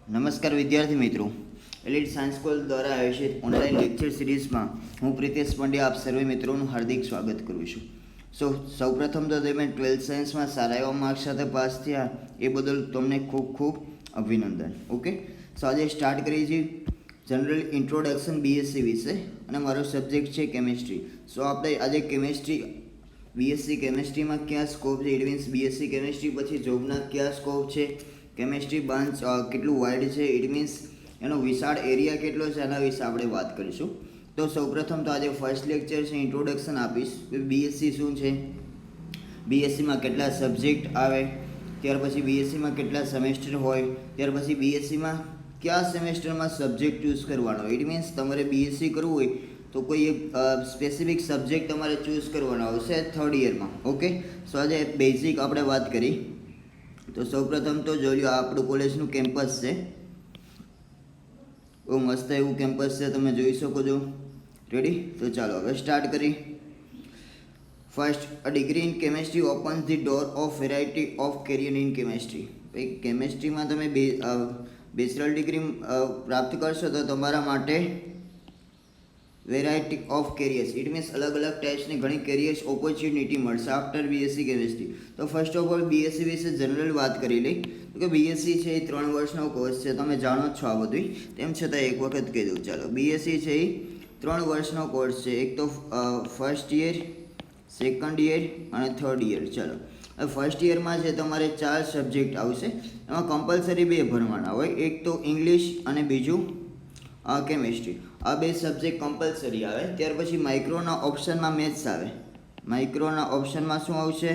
નમસ્કાર વિદ્યાર્થી મિત્રો, એલિટ સાયન્સ સ્કૂલ દ્વારા આયોજિત ઓનલાઈન લેક્ચર સિરીઝમાં હું પ્રિતેશ પંડ્યા આપ સર્વે મિત્રોનું હાર્દિક સ્વાગત કરું છું. સૌપ્રથમ તો તમે 12th સાયન્સમાં સારા એવા માર્ક્સ સાથે પાસ થયા એ બદલ તમને ખૂબ ખૂબ અભિનંદન. ઓકે, સો આજે સ્ટાર્ટ કરીએ છીએ જનરલ ઇન્ટ્રોડક્શન બીએસસી વિશે અને મારો સબ્જેક્ટ છે કેમિસ્ટ્રી. સો આપણે આજે કેમિસ્ટ્રી બીએસસી કેમિસ્ટ્રીમાં ક્યાં સ્કોપ છે, ઇટ મીન્સ બીએસસી કેમિસ્ટ્રી પછી જોબના ક્યાં સ્કોપ છે, કેમિસ્ટ્રી બ્રાન્ચ કેટલું વાઇડ છે, ઇટ મીન્સ એનો વિશાળ એરિયા કેટલો છે, એના વિશે આપણે વાત કરીશું. તો સૌપ્રથમ તો આજે ફર્સ્ટ લેક્ચર છે, ઇન્ટ્રોડક્શન આપીશ બીએસસી શું છે, બીએસસીમાં કેટલા સબ્જેક્ટ આવે, ત્યાર પછી બીએસસીમાં કેટલા સેમેસ્ટર હોય, ત્યાર પછી બીએસસીમાં કયા સેમેસ્ટરમાં સબ્જેક્ટ ચૂઝ કરવાનો. ઇટ મીન્સ તમારે બીએસસી કરવું હોય તો કોઈ એક સ્પેસિફિક સબ્જેક્ટ તમારે ચૂઝ કરવાનો આવશે થર્ડ યરમાં. ઓકે, સો આજે બેઝિક આપણે વાત કરી. તો સૌપ્રથમ તો જોઈ લો, આપણું કોલેજનું કેમ્પસ છે, બહુ મસ્ત એવું કેમ્પસ છે, તમે જોઈ શકો છો. રેડી? તો ચાલો હવે સ્ટાર્ટ કરી. First, a degree in chemistry opens the door of variety of career in chemistry. ભાઈ કેમિસ્ટ્રીમાં તમે બેચલર ડિગ્રી પ્રાપ્ત કરશો તો તમારા માટે variety of carriers, it means અલગ અલગ ટાઈપ્સની ઘણી કેરિયર્સ ઓપોર્ચ્યુનિટી મળશે આફ્ટર બીએસસી કેમિસ્ટ્રી. તો ફર્સ્ટ ઓફ ઓલ બીએસસી વિશે જનરલ વાત કરી લઈ તો કે બીએસસી છે એ 3 વર્ષનો કોર્સ છે, તમે જાણો જ છો આ બધું, તેમ છતાં એક વખત કહી દઉં. ચાલો, બીએસસી છે એ 3 વર્ષનો કોર્સ છે, એક તો ફર્સ્ટ યર, સેકન્ડ યર અને થર્ડ યર. ચાલો, ફર્સ્ટ યરમાં છે તમારે 4 સબ્જેક્ટ આવશે, એમાં કમ્પલસરી 2 ભણવાના હોય, એક તો ઇંગ્લિશ અને બીજું કેમિસ્ટ્રી. આ 2 સબ્જેક્ટ કમ્પલસરી આવે. ત્યાર પછી માઇક્રોના ઓપ્શનમાં મેથ્સ આવે, માઇક્રોના ઓપ્શનમાં શું આવશે?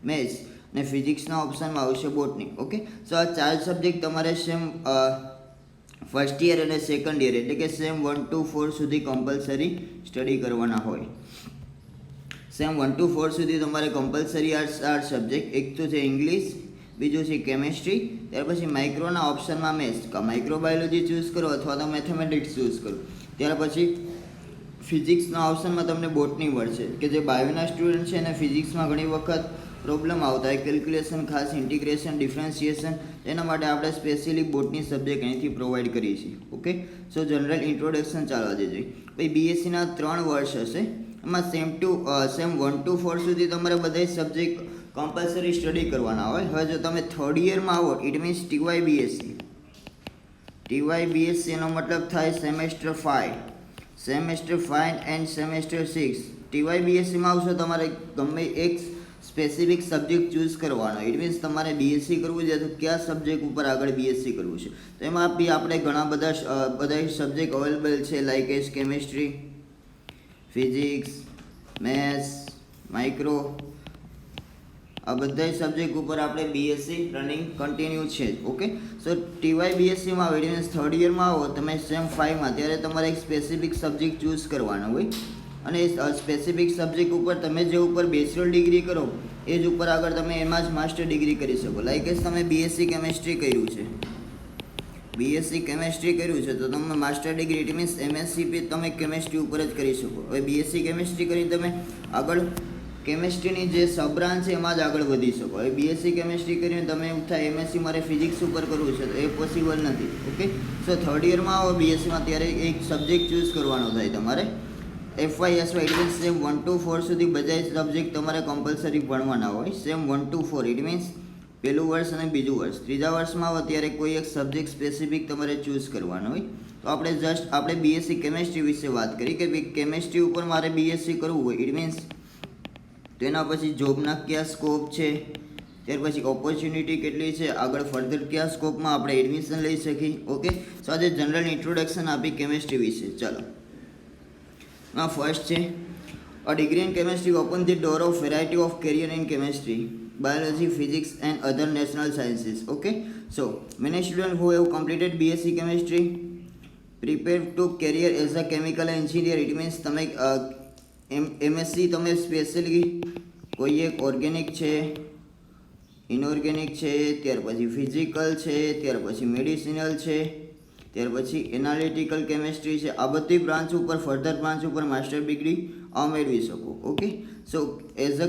મેથ્સ. અને ફિઝિક્સના ઓપ્શનમાં આવશે બોટની. ઓકે, સો આ 4 સબ્જેક્ટ તમારે સેમ ફર્સ્ટ યર અને સેકન્ડ યર એટલે કે સેમ 1 to 4 સુધી કમ્પલસરી સ્ટડી કરવાના હોય. સેમ 1 to 4 સુધી તમારે કમ્પલસરી આ સબ્જેક્ટ, એક તો છે ઇંગ્લિશ, બીજું છે કેમિસ્ટ્રી, ત્યાર પછી માઇક્રોના ઓપ્શનમાં મેથ્સ, માઇક્રોબાયોલોજી ચૂઝ કરો અથવા તો મેથેમેટિક્સ ચૂઝ કરો. ત્યાર પછી ફિઝિક્સના ઓપ્શનમાં તમને બોટની મળશે, કે જે બાયોના સ્ટુડન્ટ છે અને ફિઝિક્સમાં ઘણી વખત પ્રોબ્લેમ આવતા હોય, કેલ્ક્યુલેશન, ખાસ ઇન્ટિગ્રેશન, ડિફરન્શિએશન, એના માટે આપણે સ્પેશિયલી બોટની સબ્જેક્ટ અહીંથી પ્રોવાઈડ કરીએ છીએ. ઓકે, સો જનરલ ઇન્ટ્રોડક્શન ચાલવા દેજો. પછી બીએસસીના 3 વર્ષ હશે, એમાં સેમ 1 to 4 સુધી તમારે બધા સબ્જેક્ટ કમ્પલસરી સ્ટડી કરવાના હોય. હવે જો તમે થર્ડ યરમાં આવો, ઇટ મીન્સ ટીવાય બીએસસી એનો મતલબ થાય સેમેસ્ટર 5 એન્ડ સેમેસ્ટર 6. ટીવાય બીએસસીમાં આવશો તમારે ગમે એક સ્પેસિફિક સબ્જેક્ટ ચૂઝ કરવાનો. ઇટ મીન્સ તમારે બીએસસી કરવું છે તો કયા સબ્જેક્ટ ઉપર આગળ બીએસસી કરવું છે, તો એમાં બી આપણે ઘણા બધા સબ્જેક્ટ અવેલેબલ છે, like S chemistry, physics, maths, micro, આ બધા સબ્જેક્ટ ઉપર આપણે બીએસસી રનિંગ કન્ટિન્યુ છે. ઓકે, સો ટીવાય બીએસસીમાં મીન્સ થર્ડ યરમાં આવો તમે સેમ 5માં, ત્યારે તમારે એક સ્પેસિફિક સબ્જેક્ટ ચૂઝ કરવાનો હોય અને એ સ્પેસિફિક સબ્જેક્ટ ઉપર તમે જે ઉપર બેચલર ડિગ્રી કરો એ જ ઉપર આગળ તમે એમાં જ માસ્ટર ડિગ્રી કરી શકો. લાઈક એસ તમે બીએસસી કેમિસ્ટ્રી કર્યું છે, તો તમે master degree, it means MSc તમે કેમિસ્ટ્રી ઉપર જ કરી શકો. હવે બીએસસી કેમિસ્ટ્રી કરી તમે આગળ કેમિસ્ટ્રીની જે સબ બ્રાન્ચ છે એમાં જ આગળ વધી શકો. હવે બીએસસી કેમિસ્ટ્રી કરીને તમે એવું થાય એમએસસી મારે ફિઝિક્સ ઉપર કરવું છે તો એ પોસિબલ નથી. ઓકે, સો થર્ડ યરમાં આવો બીએસસીમાં ત્યારે એક સબ્જેક્ટ ચૂઝ કરવાનો થાય તમારે, FY it means same 1 to 4 સુધી બધા સબ્જેક્ટ તમારે કમ્પલસરી ભણવાના હોય. સેમ 1 to 4 ઇટ મીન્સ પહેલું વર્ષ અને બીજું વર્ષ. ત્રીજા વર્ષમાં આવો ત્યારે કોઈ એક સબ્જેક્ટ સ્પેસિફિક તમારે ચૂઝ કરવાનો હોય. તો આપણે બીએસસી કેમિસ્ટ્રી વિશે વાત કરી કે કેમિસ્ટ્રી ઉપર મારે બીએસસી કરવું હોય, ઇટ મીન્સ તો એના પછી જોબના કયા સ્કોપ છે, ત્યાર પછી ઓપોર્ચ્યુનિટી કેટલી છે, આગળ ફર્ધર કયા સ્કોપમાં આપણે એડમિશન લઈ શકીએ. ઓકે, સો આજે જનરલ ઇન્ટ્રોડક્શન આપી કેમિસ્ટ્રી વિશે. ચાલો, ફર્સ્ટ છે a degree in chemistry open the door of variety of career in chemistry, biology, physics and other national sciences. Okay, so many students who have completed BSc chemistry prepare to career as a chemical engineer. It means તમે MSc તમે specially કોઈ એક organic છે, inorganic છે, ત્યાર પછી physical છે, ત્યાર પછી મેડિસિનલ છે, ત્યાર પછી એનાલિટિકલ કેમિસ્ટ્રી છે, આ બધી બ્રાન્ચ ઉપર ફર્ધર બ્રાન્ચ ઉપર માસ્ટર ડિગ્રી મેળવી શકો. Okay, so as a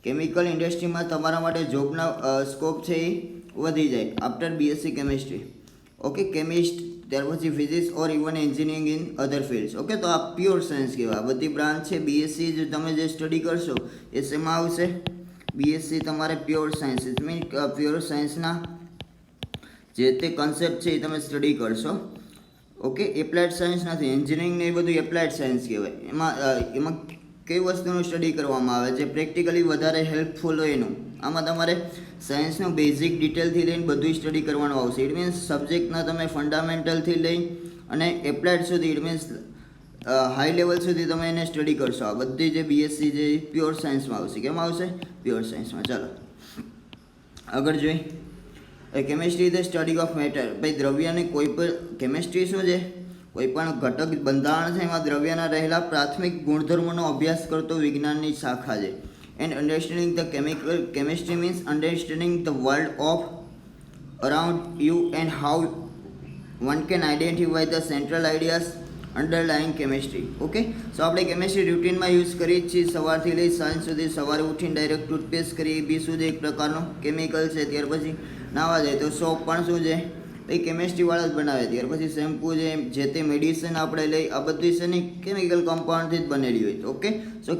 chemical ઇન્ડસ્ટ્રીમાં તમારા માટે જોબના સ્કોપ છે એ વધી જાય after BSc chemistry. Okay, chemist, ત્યાર પછી physics or even engineering in other fields. Okay, તો આ પ્યોર સાયન્સ કહેવાય. આ બધી બ્રાન્ચ છે બીએસસી જે તમે જે સ્ટડી કરશો એ શેમાં આવશે? બીએસસી તમારે pure science, it mean pure સાયન્સના જે તે કન્સેપ્ટ છે એ તમે સ્ટડી કરશો. ઓકે, એપ્લાઇડ સાયન્સ નથી, એન્જિનિયરિંગ ને એ બધું એપ્લાઇડ સાયન્સ કહેવાય. એમાં કઈ વસ્તુનું સ્ટડી કરવામાં આવે છે પ્રેક્ટિકલી વધારે હેલ્પફુલ હોય એનું. આમાં તમારે સાયન્સનું બેઝિક ડિટેલથી લઈને બધું સ્ટડી કરવાનું આવશે. ઇટ મીન્સ સબ્જેક્ટના તમે ફંડામેન્ટલથી લઈ અને એપ્લાઇડ સુધી, ઇટ મીન્સ હાઈ લેવલ સુધી તમે એને સ્ટડી કરશો. આ બધી જે બીએસસી જે પ્યોર સાયન્સમાં આવશે. કેમ આવશે? પ્યોર સાયન્સમાં. ચાલો આગળ જોઈ. Chemistry the study of matter. ભાઈ દ્રવ્યની કોઈ પણ, કેમિસ્ટ્રી શું છે? કોઈ પણ ઘટક બંધારણ છે એમાં દ્રવ્યના રહેલા પ્રાથમિક ગુણધર્મોનો અભ્યાસ કરતો વિજ્ઞાનની શાખા છે. And understanding the chemistry means understanding the world of around you and how one can identify the central ideas underlying chemistry. Okay, so આપણે કેમિસ્ટ્રી રૂટીનમાં યુઝ કરીએ જ છીએ સવારથી લઈ સાંજ સુધી. સવારે ઉઠીને ડાયરેક્ટ ટૂથપેસ્ટ કરીએ, બી શું છે? એક પ્રકારનો કેમિકલ છે. ત્યાર પછી નાવા જાય તો સોપ પણ શું છે? એ કેમિસ્ટ્રીવાળા જ બનાવે. ત્યાર પછી શેમ્પૂ છે, જે તે મેડિસિન આપણે લઈ, આ બધી છે ને કેમિકલ કમ્પાઉન્ડથી જ બનેલી હોય. ઓકે, સો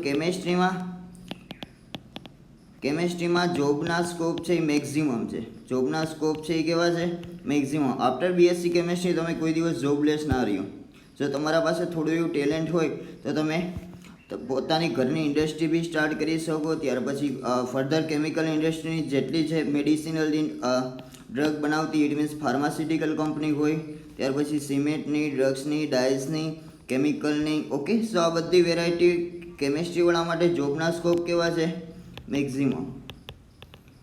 કેમિસ્ટ્રીમાં જોબના સ્કોપ છે એ મેક્ઝિમમ છે. જોબના સ્કોપ છે એ કેવા છે? મેક્ઝિમમ. આફ્ટર બીએસસી કેમિસ્ટ્રી તમે કોઈ દિવસ જોબલેસ ના રહ્યો. જો તમારા પાસે થોડું એવું ટેલેન્ટ હોય તો તમે પોતાની ઘરની ઇન્ડસ્ટ્રી બી સ્ટાર્ટ કરી શકો. ત્યાર પછી ફર્ધર કેમિકલ ઇન્ડસ્ટ્રીની જેટલી છે મેડિસિનલ ડ્રગ બનાવતી, ઇટ મીન્સ ફાર્માસ્યુટિકલ કંપની હોય, ત્યાર પછી સિમેન્ટની, ડ્રગ્સની, ડાયસની, કેમિકલની. ઓકે, સો આ બધી વેરાયટી કેમિસ્ટ્રીવાળા માટે જોબના સ્કોપ કેવા છે? Maximum.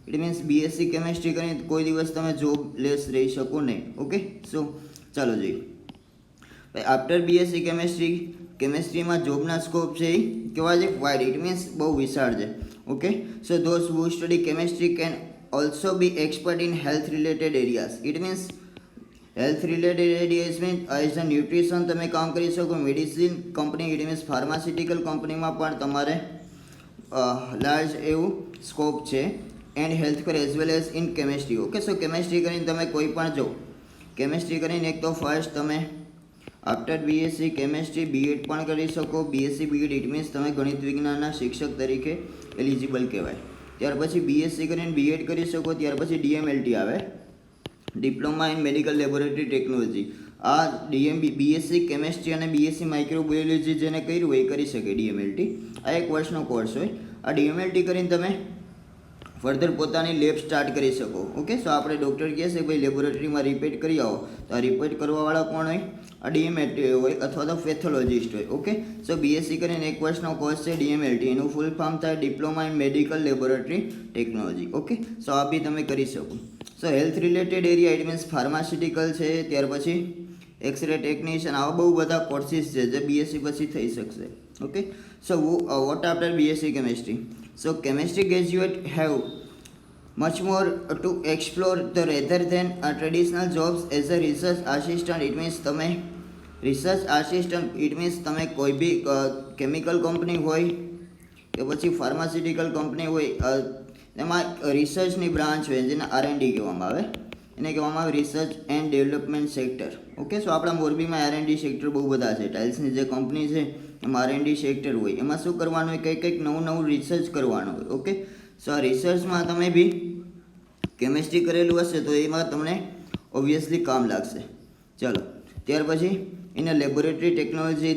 It means BSc chemistry કરીને કોઈ દિવસ તમે જોબ લેસ રહી શકો નહીં. ઓકે, સો ચાલો જોઈએ. આફ્ટર બીએસસી કેમિસ્ટ્રીમાં જોબના સ્કોપ છે એ કેવા છે? વાઇડ. ઇટ મીન્સ બહુ વિશાળ છે. Okay, so those who study chemistry can also B expert in health related areas. It means health related areas means as a nutrition તમે કામ કરી શકો. Medicine company, it means pharmaceutical કંપનીમાં પણ તમારે લાર્જ એવું સ્કોપ છે. And health care as well as in chemistry. Okay, so chemistry કરીને તમે કોઈ પણ જો કેમિસ્ટ્રી કરીને એક તો ફર્સ્ટ તમે આફ્ટર બીએસસી કેમિસ્ટ્રી બીએડ પણ કરી શકો. બીએસસી બીએડ ઇટ મીન્સ તમે ગણિત વિજ્ઞાનના શિક્ષક તરીકે એલિજિબલ કહેવાય. ત્યાર પછી બીએસસી કરીને બીએડ કરી શકો. ત્યાર પછી ડીએમએલટી આવે, diploma in medical laboratory technology. આ બીએસસી કેમિસ્ટ્રી અને બીએસસી માઇક્રોબાયોલોજી જેને કર્યું હોય એ કરી શકે ડીએમએલટી. આ એક વર્ષનો કોર્સ હોય. આ ડીએમએલટી કરીને તમે ફર્ધર પોતાની લેબ સ્ટાર્ટ કરી શકો. ઓકે, સો આપણે ડૉક્ટર કહે છે ભાઈ લેબોરેટરીમાં રિપીટ કરી આવો, તો આ રિપીટ કરવાવાળા કોણ હોય? આ ડીએમએલટી હોય અથવા તો પેથોલોજીસ્ટ હોય. ઓકે, સો બીએસસી કરીને એક વર્ષનો કોર્સ છે ડીએમએલટી. એનું ફૂલ ફોર્મ થાય diploma in medical laboratory technology. Okay, so આ બી તમે કરી શકો. So health related area it means pharmaceutical છે, ત્યાર પછી એક્સરે ટેકનિશિયન, આવા બહુ બધા કોર્સિસ છે જે બીએસસી પછી થઈ શકશે. Okay, so what after BSc chemistry? So chemistry graduate have much more to explore the rather than traditional jobs as a research assistant. It means તમે રિસર્ચ આસિસ્ટન્ટ, ઇટ મીન્સ તમે કોઈ બી chemical company હોય કે પછી pharmaceutical company હોય, એમાં રિસર્ચની branch હોય જેને આરએનડી કહેવામાં આવે. એને કહેવામાં આવે research and development sector. Okay, so આપણા મોરબીમાં આરએનડી સેક્ટર બહુ બધા છે. ટાઇલ્સની જે કંપની છે એમાં આરએનડી સેક્ટર હોય. એમાં શું કરવાનું હોય? કંઈક નવું રિસર્ચ કરવાનું હોય. ઓકે, સો આ રિસર્ચમાં તમે બી કેમિસ્ટ્રી કરેલું હશે તો એમાં તમને ઓબ્વિયસલી કામ લાગશે. ચાલો, ત્યાર પછી in a laboratory technology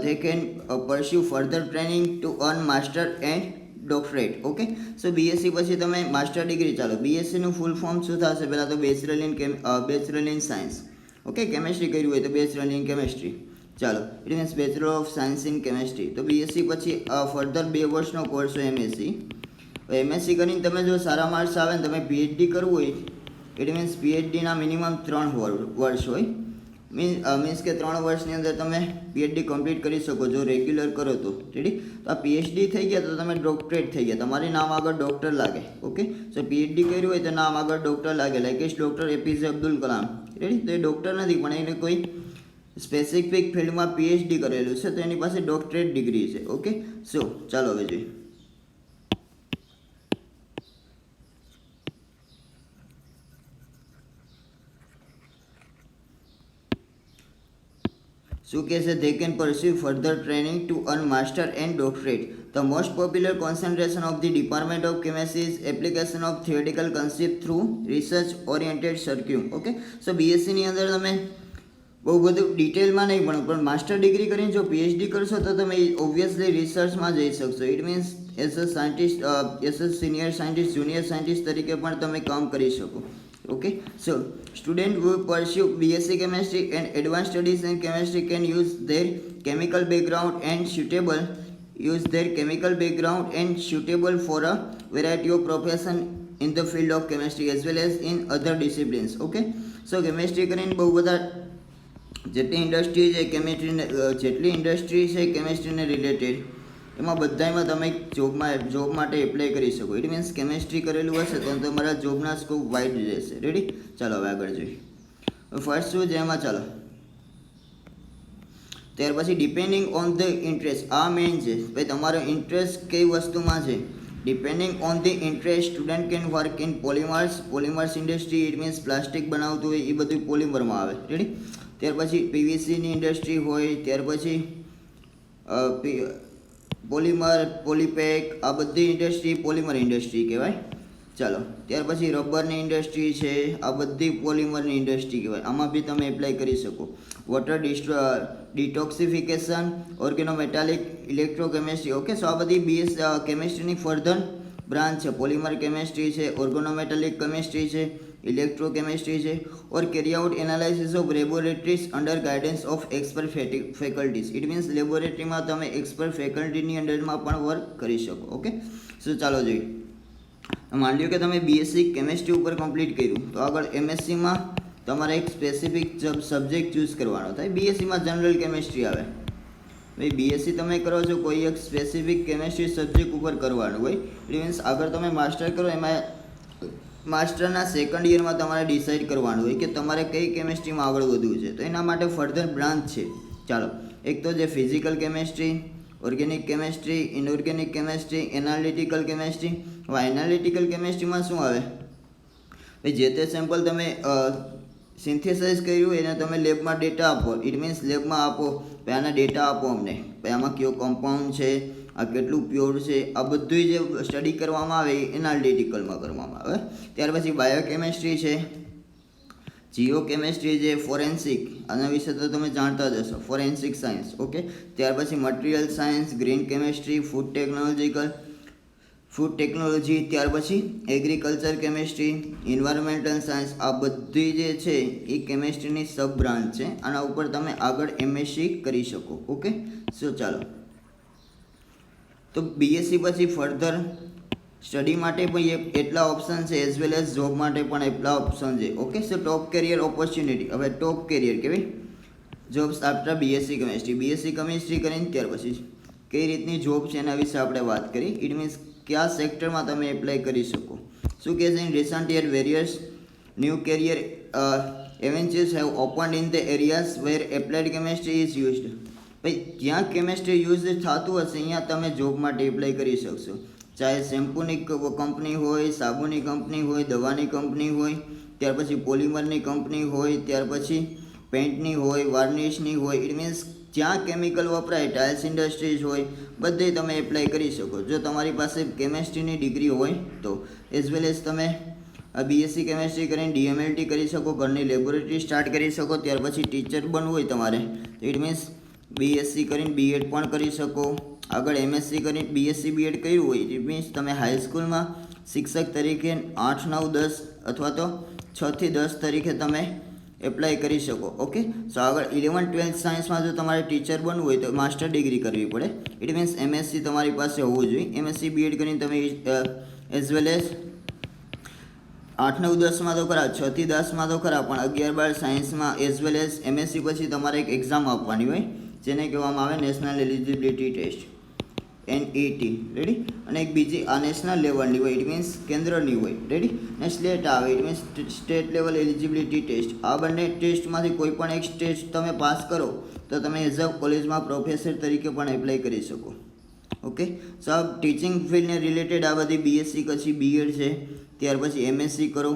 they can pursue further training to earn master and doctorate. Okay, so BSc પછી તમે માસ્ટર ડિગ્રી. ચાલો, બીએસસીનું ફૂલ ફોર્મ શું થશે? પહેલાં તો bachelor in science. Okay, chemistry કર્યું હોય તો બેચલર ઇન કેમિસ્ટ્રી. ચાલો, it means bachelor of science in chemistry. તો બીએસસી પછી ફર્ધર 2 વર્ષનો કોર્સ હોય એમએસસી. એમએસસી કરીને તમે જો સારા માર્ક્સ આવે ને તમે પીએચડી કરવું હોય, ઇટ મીન્સ પીએચડીના મિનિમમ 3 વર્ષ હોય. મીન્સ કે 3 વર્ષની અંદર તમે પીએચડી કમ્પ્લીટ કરી શકો જો રેગ્યુલર કરો તો. રેડી? તો આ પીએચડી થઈ ગયા તો તમે ડોક્ટરેટ થઈ ગયા, તમારી નામ આગળ ડૉક્ટર લાગે. ઓકે, સો પીએચડી કર્યું હોય તો નામ આગળ ડૉક્ટર લાગે, like doctor APJ Abdul Kalam. Ready? તો એ ડૉક્ટર નથી પણ એને કોઈ સ્પેસિફિક ફિલ્ડમાં પીએચડી કરેલું છે તો એની પાસે ડોક્ટરેટ ડિગ્રી છે. ઓકે, સો ચાલો હવે જોઈએ. શું કહે છે? They can pursue further training to earn master and doctorate. The most popular concentration of the Department of Chemistry is application of theoretical concept through research oriented circuit. Okay, so BSc ની અંદર તમે બહુ બધું ડિટેલમાં નહીં ભણો, પણ master degree કરીને જો PhD કરશો તો તમે ઓબ્વિયસલી રિસર્ચમાં જઈ શકશો. It means as a scientist, as a senior scientist, junior scientist તરીકે પણ તમે કામ કરી શકો. Okay, so student who pursue BSc chemistry and advanced studies in chemistry can use their chemical background for a variety of profession in the field of chemistry as well as in other disciplines. Okay, so chemistry કરીને બહુ બધા જેટલી industry છે કેમિસ્ટ્રીને related, એમાં બધામાં તમે job માટે apply કરી શકો. ઇટ મીન્સ કેમિસ્ટ્રી કરેલું હશે તો તમારા જોબના સ્કોપ વાઇડ રહેશે. રેડી? ચાલો હવે આગળ જોઈએ. ફર્સ્ટ શું છે એમાં, ચાલો ત્યાર પછી ડિપેન્ડિંગ ઓન ધ ઇન્ટરેસ્ટ. આ મેઇન છે ભાઈ, તમારો ઇન્ટરેસ્ટ કઈ વસ્તુમાં છે. Depending on the interest student can work in polymers industry. It means plastic બનાવતું હોય એ બધું પોલિમરમાં આવે. રેડી? ત્યાર પછી પીવીસીની ઇન્ડસ્ટ્રી હોય, ત્યાર પછી પોલિમર, પોલીપેક, આ બધી ઇન્ડસ્ટ્રી પોલિમર ઇન્ડસ્ટ્રી કહેવાય. ચાલો ત્યાર પછી રબરની ઇન્ડસ્ટ્રી છે, આ બધી પોલિમરની ઇન્ડસ્ટ્રી કહેવાય. આમાં બી તમે એપ્લાય કરી શકો. Water detoxification, organometallic, electrochemistry. Okay, so આ બધી કેમિસ્ટ્રીની ફર્ધર બ્રાન્ચ છે. પોલિમર કેમિસ્ટ્રી છે, ઓર્ગેનોમેટાલિક કેમિસ્ટ્રી છે, ઇલેક્ટ્રોકેમિસ્ટ્રી છે. Or carry out analysis of laboratories under guidance of expert faculties. It means લેબોરેટરીમાં તમે એક્સપર્ટ ફેકલ્ટીની અંડરમાં પણ વર્ક કરી શકો. ઓકે, સો ચાલો જોઈએ. માની લો કે તમે બીએસસી કેમિસ્ટ્રી ઉપર કમ્પ્લીટ કર્યું, તો આગળ એમએસસીમાં તમારે એક સ્પેસિફિક સબ્જેક્ટ ચૂઝ કરવાનો થાય. બીએસસીમાં જનરલ કેમિસ્ટ્રી આવે. ભાઈ બીએસસી તમે કરો છો કોઈ એક સ્પેસિફિક કેમિસ્ટ્રી સબ્જેક્ટ ઉપર કરવાનું હોય. ઇટ મીન્સ આગળ તમે માસ્ટર કરો, એમાં માસ્ટરના સેકન્ડ યરમાં તમારે ડિસાઇડ કરવાનું હોય કે તમારે કઈ કેમિસ્ટ્રીમાં આગળ વધવું છે. તો એના માટે ફર્ધર બ્રાન્ચ છે. ચાલો, એક તો જે physical chemistry, organic chemistry, inorganic chemistry, analytical chemistry. હવે એનાલિટિકલ કેમિસ્ટ્રીમાં શું આવે? ભાઈ જે તે સેમ્પલ તમે સિન્થેસાઇઝ કર્યું એને તમે લેબમાં ડેટા આપો. ઇટ મીન્સ લેબમાં આપો, ભાઈ આના ડેટા આપો અમને, ભાઈ આમાં કયો કમ્પાઉન્ડ છે, આ કેટલું પ્યોર છે, આ બધું જે સ્ટડી કરવામાં આવે એ એનાલિટિકલમાં કરવામાં આવે. ત્યાર પછી બાયોકેમિસ્ટ્રી છે, જીઓ કેમિસ્ટ્રી છે, ફોરેન્સિક, આના વિશે તો તમે જાણતા જ હશો, ફોરેન્સિક સાયન્સ. ઓકે, ત્યાર પછી material science, green chemistry, food technology, ત્યાર પછી એગ્રીકલ્ચર કેમિસ્ટ્રી, ઇન્વાયરમેન્ટલ સાયન્સ. આ બધી જે છે એ કેમિસ્ટ્રીની સબ બ્રાન્ચ છે. આના ઉપર તમે આગળ એમએસસી કરી શકો. ઓકે, સો ચાલો, તો બીએસસી પછી ફર્ધર સ્ટડી માટે પણ એટલા ઓપ્શન છે, એઝ વેલ એઝ જોબ માટે પણ એટલા ઓપ્શન છે. ઓકે, સો ટોપ કેરિયર ઓપોર્ચ્યુનિટી. હવે ટોપ કેરિયર કેવી jobs after BSc chemistry. BSc chemistry કરીને ત્યાર પછી કઈ રીતની જોબ છે એના વિશે આપણે વાત કરી. ઇટ મીન્સ કયા સેક્ટરમાં તમે એપ્લાય કરી શકો. શું કહે છે? In recent year various new career avenues have opened in the areas where applied chemistry is used. ભાઈ જ્યાં કેમિસ્ટ્રી યુઝ થતું હશે અહીંયા તમે જોબ માટે એપ્લાય કરી શકશો. ચાહે શેમ્પૂની કંપની હોય, સાબુની કંપની હોય, દવાની કંપની હોય, ત્યાર પછી પોલિમરની કંપની હોય, ત્યાર પછી પેઇન્ટની હોય, વાર્નિશની હોય. ઇટ મીન્સ જ્યાં કેમિકલ વપરાય, ટાઇલ્સ ઇન્ડસ્ટ્રીઝ હોય, બધે તમે એપ્લાય કરી શકો જો તમારી પાસે કેમિસ્ટ્રીની ડિગ્રી હોય તો. એઝ વેલ એઝ તમે બીએસસી કેમિસ્ટ્રી કરીને ડીએમએલટી કરી શકો, ઘરની લેબોરેટરી સ્ટાર્ટ કરી શકો. ત્યાર પછી ટીચર બનવું હોય તમારે તો ઇટ મીન્સ બીએસસી કરીને બીએડ પણ કરી શકો. આગળ એમએસસી કરીને બીએસસી બીએડ કર્યું હોય ઇટ મીન્સ તમે હાઈસ્કૂલમાં શિક્ષક તરીકે 8, 9, 10 અથવા તો 6 થી 10 તરીકે તમે એપ્લાય કરી શકો. ઓકે, સો આગળ 11, 12 સાયન્સમાં જો તમારે ટીચર બનવું હોય તો માસ્ટર ડિગ્રી કરવી પડે. ઇટ મીન્સ એમએસસી તમારી પાસે હોવું જોઈએ. એમએસસી બીએડ કરીને તમે એઝ વેલ એઝ 8, 9, 10માં તો ખરા, 6 થી 10માં તો ખરા, પણ 11, 12 સાયન્સમાં એઝ વેલ એઝ એમએસસી પછી તમારે એક એક્ઝામ આપવાની હોય જેને કહેવામાં આવે national eligibility test, NET. Ready? અને એક બીજી આ નેશનલ લેવલની હોય, ઇટ મીન્સ કેન્દ્રની હોય. રેડી? ને સ્ટેટ આવે, it means state level eligibility test. આ બંને ટેસ્ટમાંથી કોઈ પણ એક ટેસ્ટ તમે પાસ કરો તો તમે એઝ અ કોલેજમાં પ્રોફેસર તરીકે પણ એપ્લાય કરી શકો. ઓકે, સો આ ટીચિંગ ફિલ્ડને રિલેટેડ આ બધી બીએસસી પછી બીએડ છે, ત્યાર પછી એમએસસી કરો,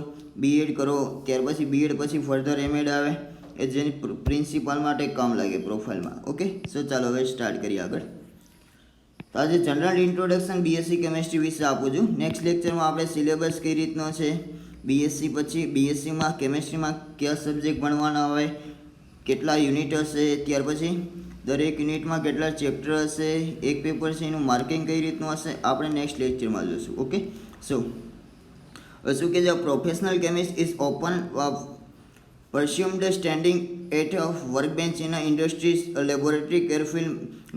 બીએડ કરો, ત્યાર પછી બીએડ પછી ફર્ધર એમએડ આવે, એ જેની પ્રિન્સિપાલ માટે કામ લાગે પ્રોફાઇલમાં. ઓકે, સો ચાલો હવે સ્ટાર્ટ કરીએ આગળ. તો આજે જનરલ ઇન્ટ્રોડક્શન બીએસસી કેમેસ્ટ્રી વિશે આપું છું. નેક્સ્ટ લેક્ચરમાં આપણે સિલેબસ કઈ રીતનો છે, બીએસસી પછી બીએસસીમાં કેમેસ્ટ્રીમાં કયા સબ્જેક્ટ ભણવાના હોય, કેટલા યુનિટ હશે, ત્યાર પછી દરેક યુનિટમાં કેટલા ચેપ્ટર હશે, એક પેપર છે એનું માર્કિંગ કઈ રીતનું હશે, આપણે નેક્સ્ટ લેક્ચરમાં જોઈશું. ઓકે, સો શું કે જે professional chemist is open persumed standing at a workbench in an industry's laboratory careful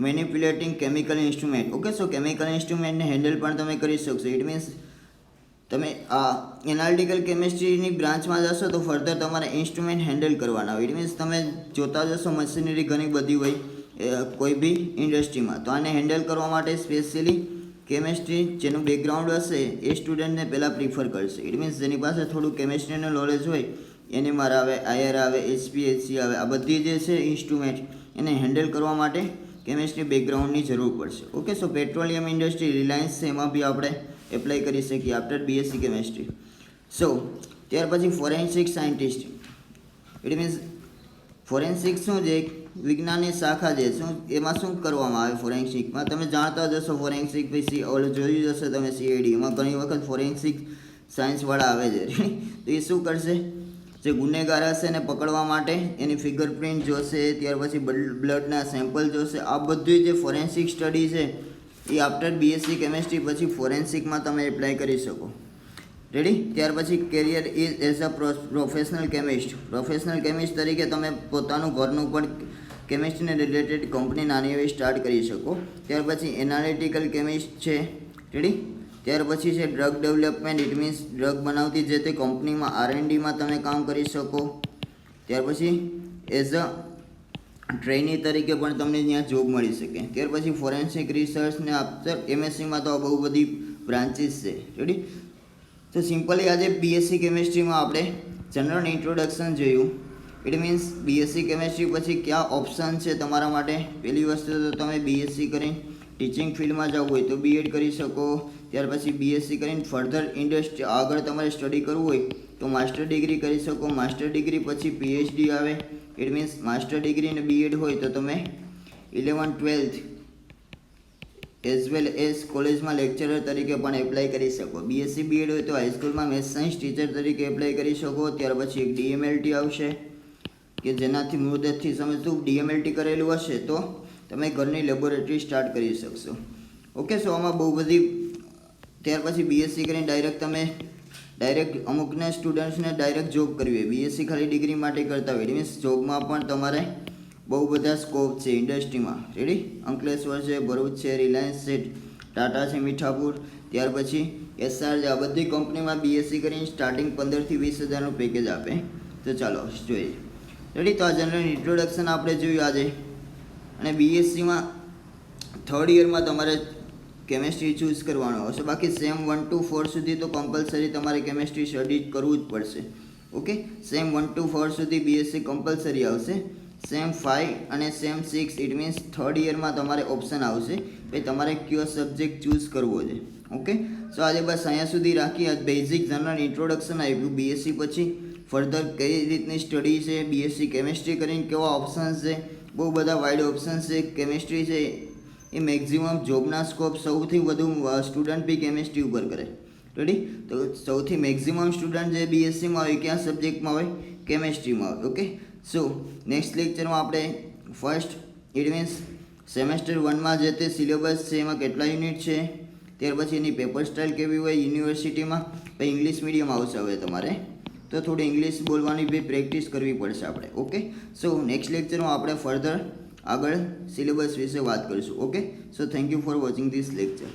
manipulating chemical instrument. Okay, so chemical ઇન્સ્ટ્રુમેન્ટને હેન્ડલ પણ તમે કરી શકશો. ઇટ મીન્સ તમે આ એનાલિટિકલ કેમિસ્ટ્રીની બ્રાન્ચમાં જશો તો ફર્ધર તમારે ઇન્સ્ટ્રુમેન્ટ હેન્ડલ કરવાના હોય. ઇટ મીન્સ તમે જોતા જશો મશીનરી ઘણી બધી હોય કોઈ બી ઇન્ડસ્ટ્રીમાં, તો આને હેન્ડલ કરવા માટે સ્પેશિયલી કેમેસ્ટ્રી જેનું બેકગ્રાઉન્ડ હશે એ સ્ટુડન્ટને પહેલાં પ્રિફર કરશે. ઇટ મીન્સ જેની પાસે થોડું કેમેસ્ટ્રીનું નોલેજ હોય, NMR આવે, IR આવે, HPLC આવે, આ બધી જે છે ઇન્સ્ટ્રુમેન્ટ એને હેન્ડલ કરવા માટે કેમેસ્ટ્રી બેકગ્રાઉન્ડની જરૂર પડશે. ઓકે, સો પેટ્રોલિયમ ઇન્ડસ્ટ્રી, રિલાયન્સ છે એમાં બી આપણે એપ્લાય કરી શકીએ આફ્ટર બીએસસી કેમેસ્ટ્રી. સો ત્યાર પછી forensic scientist. It means forensic શું છે, વિજ્ઞાનની શાખા છે. શું એમાં શું કરવામાં આવે ફોરેન્સિકમાં, તમે જાણતા જ હશો. ફોરેન્સિક પછી ઓલું જોયું જશે તમે CID, એમાં ઘણી વખત ફોરેન્સિક સાયન્સવાળા આવે છે. તો એ શું કરશે, જે ગુનેગાર હશે એને પકડવા માટે એની ફિંગરપ્રિન્ટ જોશે, ત્યાર પછી બ્લડના સેમ્પલ જોશે. આ બધી જે ફોરેન્સિક સ્ટડી છે એ આફ્ટર બીએસસી કેમેસ્ટ્રી પછી ફોરેન્સિકમાં તમે એપ્લાય કરી શકો. રેડી? ત્યાર પછી career is as a professional chemist. Professional chemist તરીકે તમે પોતાનું ઘરનું પણ કેમિસ્ટ્રીને રિલેટેડ કંપની નાની એવી સ્ટાર્ટ કરી શકો. ત્યાર પછી એનાલિટિકલ કેમિસ્ટ છે. રેડી? ત્યાર પછી છે drug development. It means drug બનાવતી જે તે કંપનીમાં R&Dમાં તમે કામ કરી શકો. ત્યાર પછી એઝ અ ટ્રેની તરીકે પણ તમને ત્યાં જોબ મળી શકે. ત્યાર પછી ફોરેન્સિક રિસર્ચ ને આફ્ટર MSCમાં તો બહુ બધી બ્રાન્ચીસ છે. રેડી? તો સિમ્પલી આજે બીએસસી કેમેસ્ટ્રીમાં આપણે જનરલ ઇન્ટ્રોડક્શન જોયું. ઇટ મીન્સ બીએસસી કેમેસ્ટ્રી પછી કયા ઓપ્શન છે તમારા માટે. પહેલી વસ્તુ તો તમે બીએસસી કરીને ટીચિંગ ફિલ્ડમાં જવું હોય તો B.Ed કરી શકો. ત્યાર પછી બીએસસી કરીને ફર્ધર ઇન્ડસ્ટ્રી આગળ તમારે સ્ટડી કરવું હોય તો માસ્ટર ડિગ્રી કરી શકો. માસ્ટર ડિગ્રી પછી PhD આવે. ઇટ મીન્સ માસ્ટર ડિગ્રી અને B.Ed હોય તો તમે 11th-12th એઝ વેલ એઝ કોલેજમાં લેક્ચરર તરીકે પણ એપ્લાય કરી શકો. બીએસસી B.Ed હોય તો હાઈસ્કૂલમાં મેથ્સ સાયન્સ ટીચર તરીકે એપ્લાય કરી શકો. ત્યાર પછી એક DMLT આવશે કે જેનાથી મુદતથી સમજતું DMLT કરેલું હશે તો તમે ઘરની લેબોરેટરી સ્ટાર્ટ કરી શકશો. ઓકે, સો આમાં બહુ બધી. ત્યાર પછી બીએસસી કરીને ડાયરેક્ટ અમુકને સ્ટુડન્ટ્સને ડાયરેક્ટ જોબ કરવી હોય. બીએસસી ખાલી ડિગ્રી માટે કરતા હોય. મીન્સ જોબમાં પણ તમારે બહુ બધા સ્કોપ છે ઇન્ડસ્ટ્રીમાં. રેડી? અંકલેશ્વર છે, ભરૂચ છે, રિલાયન્સ છે, ટાટા છે, મીઠાપુર, ત્યાર પછી SR છે. આ બધી કંપનીમાં બીએસસી કરીને સ્ટાર્ટિંગ 15,000 થી 20,000નું પેકેજ આપે. તો ચાલો જોઈએ. રેડી? તો આ જનરલ ઇન્ટ્રોડક્શન આપણે જોયું આજે. અને બીએસસીમાં થર્ડ યરમાં તમારે કેમેસ્ટ્રી ચૂઝ કરવાનો હશે. બાકી સેમ 1 to 4 સુધી તો કમ્પલસરી તમારે કેમેસ્ટ્રી સ્ટડી કરવું જ પડશે. ઓકે, સેમ 1 to 4 સુધી બીએસસી કમ્પલસરી આવશે. સેમ 5 અને સેમ 6 ઇટ મીન્સ થર્ડ યરમાં તમારે ઓપ્શન આવશે કે તમારે કયો સબ્જેક્ટ ચૂઝ કરવો છે. ઓકે, સો આજે બસ અહીંયા સુધી રાખીએ. બેઝિક જનરલ ઇન્ટ્રોડક્શન આપ્યું. બીએસસી પછી ફર્ધર કઈ રીતની સ્ટડી છે, બીએસસી કેમેસ્ટ્રી કરીને કેવા ઓપ્શન્સ છે, બહુ બધા વાઇડ ઓપ્શન્સ છે. કેમેસ્ટ્રી છે એ મેક્ઝિમમ જોબના સ્કોપ સૌથી વધુ સ્ટુડન્ટ બી કેમેસ્ટ્રી ઉપર કરે. રેડી? તો સૌથી મેક્ઝિમમ સ્ટુડન્ટ જે બીએસસીમાં હોય કયા સબ્જેક્ટમાં હોય, કેમેસ્ટ્રીમાં હોય. ઓકે, સો નેક્સ્ટ લેક્ચરમાં આપણે ફર્સ્ટ ઇટ મીન્સ સેમેસ્ટર 1માં જે તે સિલેબસ છે એમાં કેટલા યુનિટ છે, ત્યાર પછી એની પેપર સ્ટાઇલ કેવી હોય યુનિવર્સિટીમાં, પછી ઇંગ્લિશ મીડિયમ આવશે હવે તમારે, તો થોડી ઇંગ્લિશ બોલવાની બી પ્રેક્ટિસ કરવી પડશે આપણે. ઓકે, સો નેક્સ્ટ લેક્ચરમાં આપણે ફર્ધર આગળ સિલેબસ વિશે વાત કરીશું. Okay, so thank you for watching this lecture.